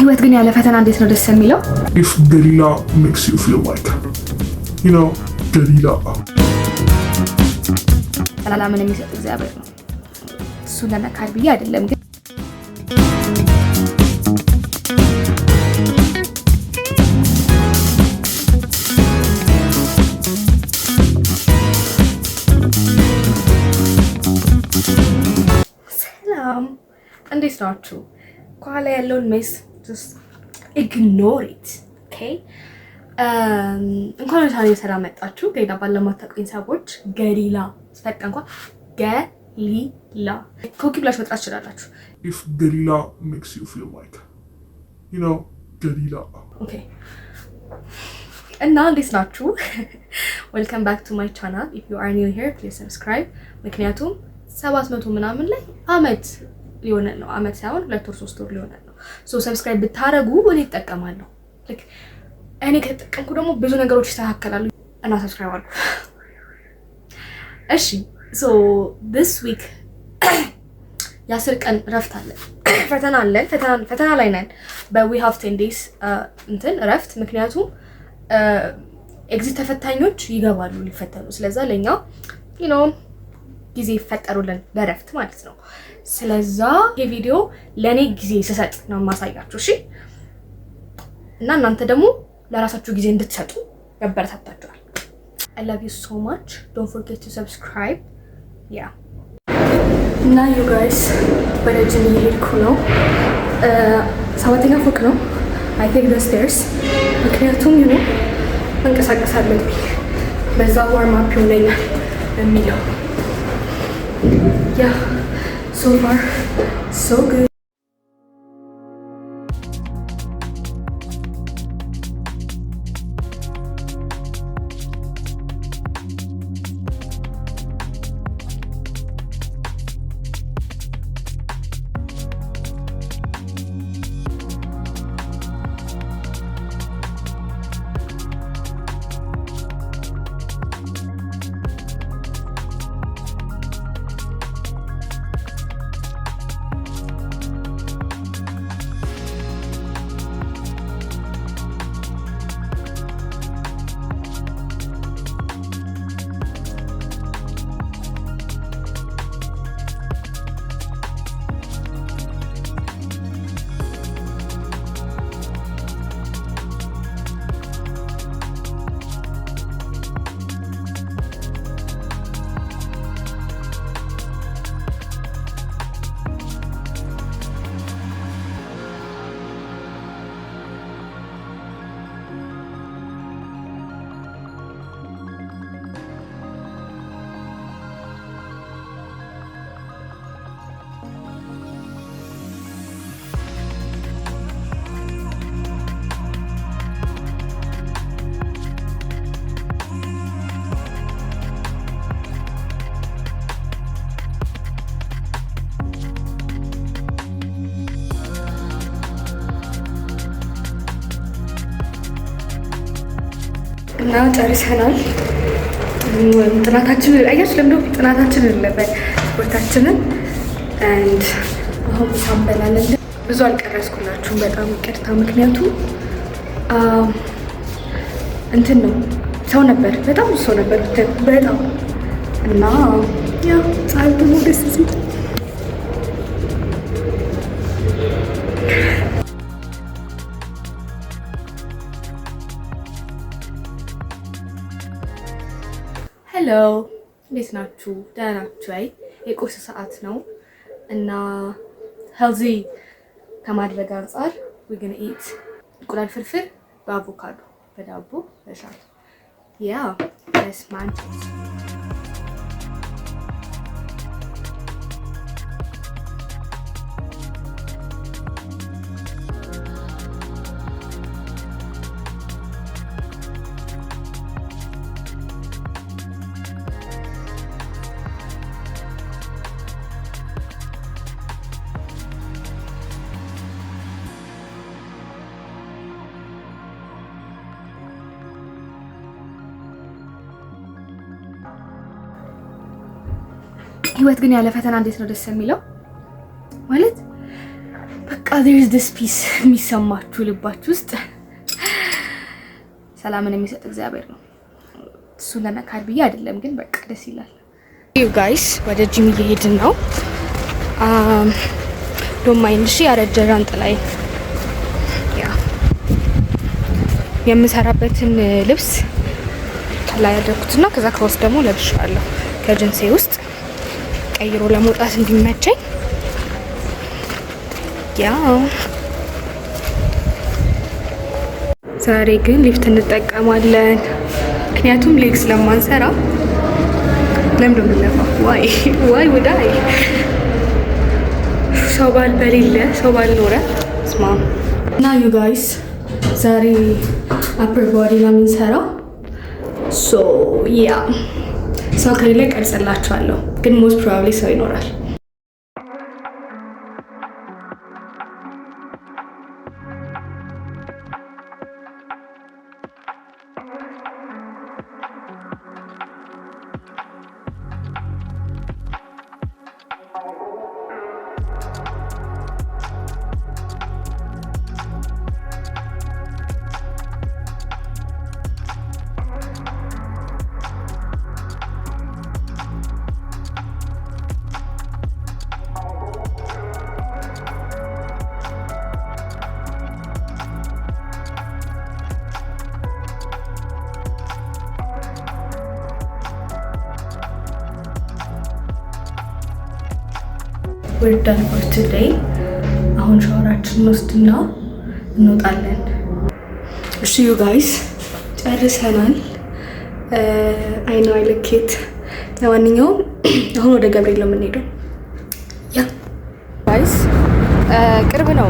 ህይወት ግን ያለ ፈተና እንዴት ነው ደስ የሚለው? If Galila makes you feel like, Galila. ሰላምን የሚሰጥ እግዚአብሔር ነው። እሱ ለነካር ብዬ አይደለም ግን ሰላም እንዴት ናችሁ? ከኋላ ያለውን ሜስ just ignore it, okay? እንኳን ታዲያ ሰላም መጣችሁ። ገሊላ ባለማታውቁኝ ሰዎች ገሊላ ስፈቀ እንኳን ገሊላ ኮኪ ብላችሁ መጥራት ትችላላችሁ። If Galila makes you feel like, Galila. Okay. እና እንዴት ናችሁ? Welcome back to my channel. If you are new here, please subscribe. ምክንያቱም 700 ምናምን ላይ አመት ሊሆነ ነው። አመት ሳይሆን 2 ወር 3 ወር ሊሆነ ነው። ሶ ሰብስክራይብ ብታረጉ እኔ እጠቀማለሁ። like እኔ ከተጠቀምኩ ደግሞ ብዙ ነገሮች ይስተካከላሉ እና ሰብስክራይብ አድርጉ። እሺ ሶ this week የ10 ቀን ረፍት አለ። ፈተና አለን። ፈተና ላይ ነን። but we have 10 days ረፍት ምክንያቱም ኤግዚት ተፈታኞች ይገባሉ ሊፈተኑ። ስለዛ ለኛ ጊዜ ይፈጠሩልን ለረፍት ማለት ነው። ስለዛ የቪዲዮ ለኔ ጊዜ ስሰጥ ነው ማሳያችሁ። እሺ እና እናንተ ደግሞ ለራሳችሁ ጊዜ እንድትሰጡ ያበረታታችኋል። I love you so much. Don't forget to subscribe. Yeah. እና you guys ወደ ጂም እየሄድኩ ነው። 7ኛ ፎቅ ነው። I take the stairs ምክንያቱም መንቀሳቀስ አለብኝ። በዛ ዋርም አፕ ይሆነኛል የሚለው yeah. So far, so good. እና ጨርሰናል። ጥናታችንን አያችሁ ለምዶ ጥናታችንን ነበር ስፖርታችንን and አሁን ሳምበላለን። ብዙ አልቀረስኩላችሁም በጣም ይቅርታ። ምክንያቱም ነው ሰው ነበር በጣም ሰው ነበር በጣም እና ያው ፀሐይ ደግሞ ደስ ሲል ሄሎ እንዴት ናችሁ? ደህና ናችሁ? አይ የቁርስ ሰዓት ነው እና ሄልዚ ከማድረግ አንጻር we're gonna eat እንቁላል ፍርፍር በአቮካዶ በዳቦ በሻይ yeah yes man. ህይወት ግን ያለ ፈተና እንዴት ነው ደስ የሚለው? ማለት በቃ there is this peace የሚሰማችሁ ልባችሁ ውስጥ ሰላምን የሚሰጥ እግዚአብሔር ነው። እሱ ለመካድ ብዬ አይደለም፣ ግን በቃ ደስ ይላል። ዩ ጋይስ ወደ ጂም እየሄድን ነው። ዶማይን እሺ፣ ያረጀ ዣንጥላይ የምሰራበትን ልብስ ከላይ ያደረኩትና ከዛ ከውስጥ ደግሞ ለብሻለሁ ከጅንሴ ውስጥ ቀይሮ ለመውጣት እንዲመቸኝ። ዛሬ ግን ሊፍት እንጠቀማለን፣ ምክንያቱም ሌግ ስለማንሰራ። ለምን እንደምንለፋው ዋይ ወዳይ ሰው በሌለ ሰው ባልኖረ ስማ እና ዩ ጋይስ ዛሬ አፐር ቦዲ ነው የምንሰራው። ሶ ያ ሰው ከሌለ ቀርጽላችኋለሁ፣ ግን ሞስት ፕሮባብሊ ሰው ይኖራል። we're done for today። አሁን ሻወራችንን ወስድና እንወጣለን። እሺ ዩ ጋይስ ጨርሰናል። አይ ኖ አይ ላይክ ኢት። ለማንኛውም አሁን ወደ ገብርኤል ነው የምንሄደው። ያ ጋይስ ቅርብ ነው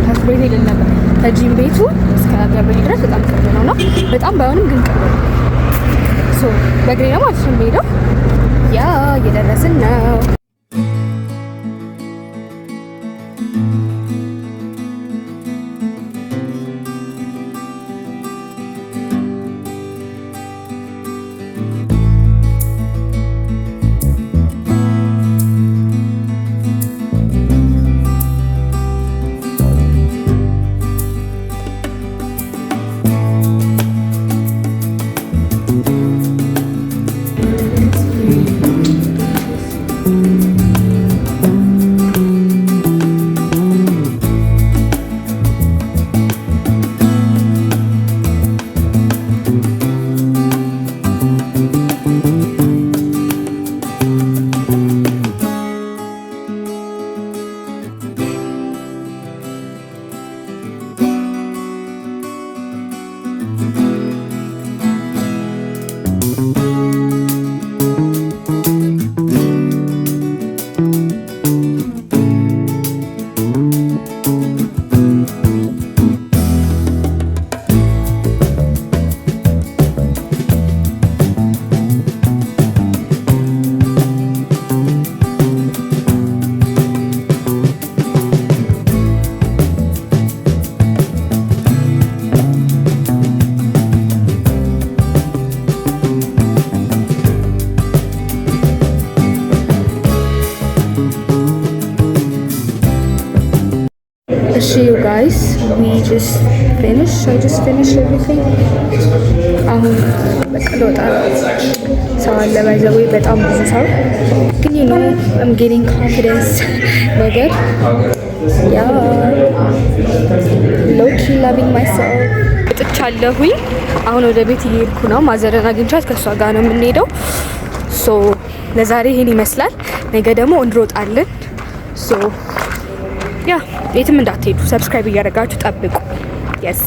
ከፍሬን ሄደን ነበር። ከጂም ቤቱ እስከ ገብርኤል ድረስ በጣም ቅርብ ነው ነው በጣም ባይሆንም ግን ቅርብ ነው። ሶ በእግሬ ነው ማለት ነው የምሄደው። ያ እየደረስን ነው። You guys, I just finished everything. በቃ ልወጣ ሰው አለ ባይዘው በጣም ብዙ ሰው ግን you know I'm getting confidence ነገር ያ low-key loving myself ጥቻለሁኝ። አሁን ወደ ቤት እየሄድኩ ነው። ማዘረን አግኝቻት ከሷ ጋር ነው የምንሄደው። ሶ ለዛሬ ይሄን ይመስላል። ነገ ደግሞ እንሮጣለን። ሶ ያ የትም እንዳትሄዱ፣ ሰብስክራይብ እያደረጋችሁ ጠብቁ። የስ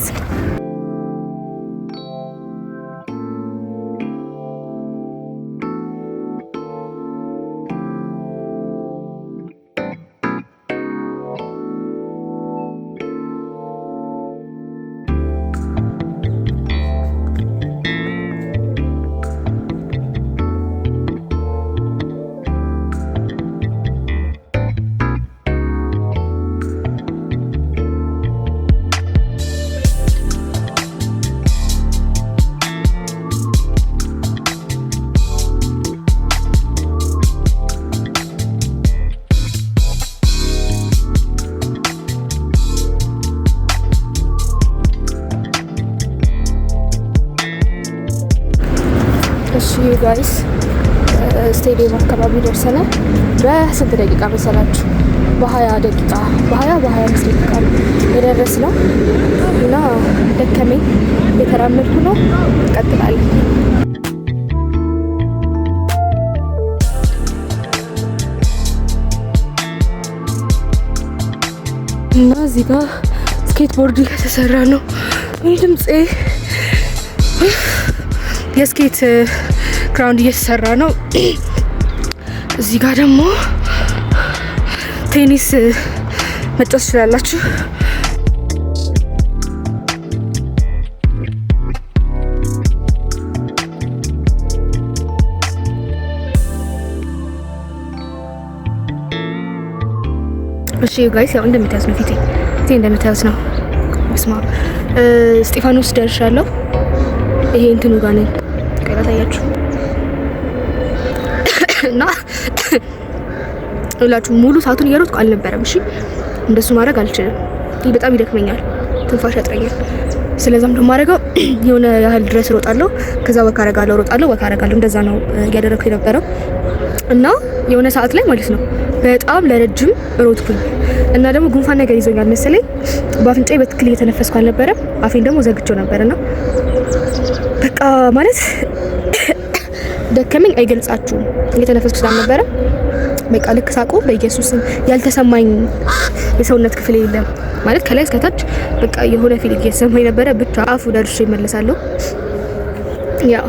ጋይስ ስቴዲየም አካባቢ ደርሰናል። በስንት ደቂቃ መሰላችሁ? በ20 ደቂቃ በ25 ደቂቃ የደረስነው እና ደከመኝ። የተራመድኩ ነው። እንቀጥላለን። እና እዚህ ጋር ስኬትቦርድ እየተሰራ ነው። ይህ ድምፄ የስኬት ግራውንድ እየተሰራ ነው። እዚህ ጋር ደግሞ ቴኒስ መጫወት ትችላላችሁ። እሺ ጋይስ ያው እንደምታዩት ነው ፊቴ እንደምታዩት ነው። ስማ እስጢፋኖስ ደርሻለሁ። ይሄ እንትኑ ጋር ነኝ ታያችሁ እና ሁላችሁ ሙሉ ሰዓቱን እየሮጥኩ አልነበረም። እሺ እንደሱ ማድረግ አልችልም። በጣም ይደክመኛል፣ ትንፋሽ ያጥረኛል። ስለዛም ደግሞ ማድረገው የሆነ ያህል ድረስ ሮጣለሁ፣ ከዛ ወክ አደርጋለሁ። እንደዛ ነው እያደረኩ የነበረው እና የሆነ ሰዓት ላይ ማለት ነው በጣም ለረጅም ሮጥኩኝ እና ደግሞ ጉንፋን ነገር ይዞኛል መሰለኝ። በአፍንጫዬ በትክክል እየተነፈስኩ አልነበረም፣ አፌን ደግሞ ዘግቼው ነበርና በቃ ማለት ደከመኝ አይገልጻችሁም። እየተነፈስኩ ስላልነበረ በቃ ልክ ሳቆም በኢየሱስም ያልተሰማኝ የሰውነት ክፍል የለም ማለት ከላይ እስከታች በቃ የሆነ ፊሊንግ እየተሰማኝ ነበረ። ብቻ አፉ ደርሼ እመለሳለሁ። ያው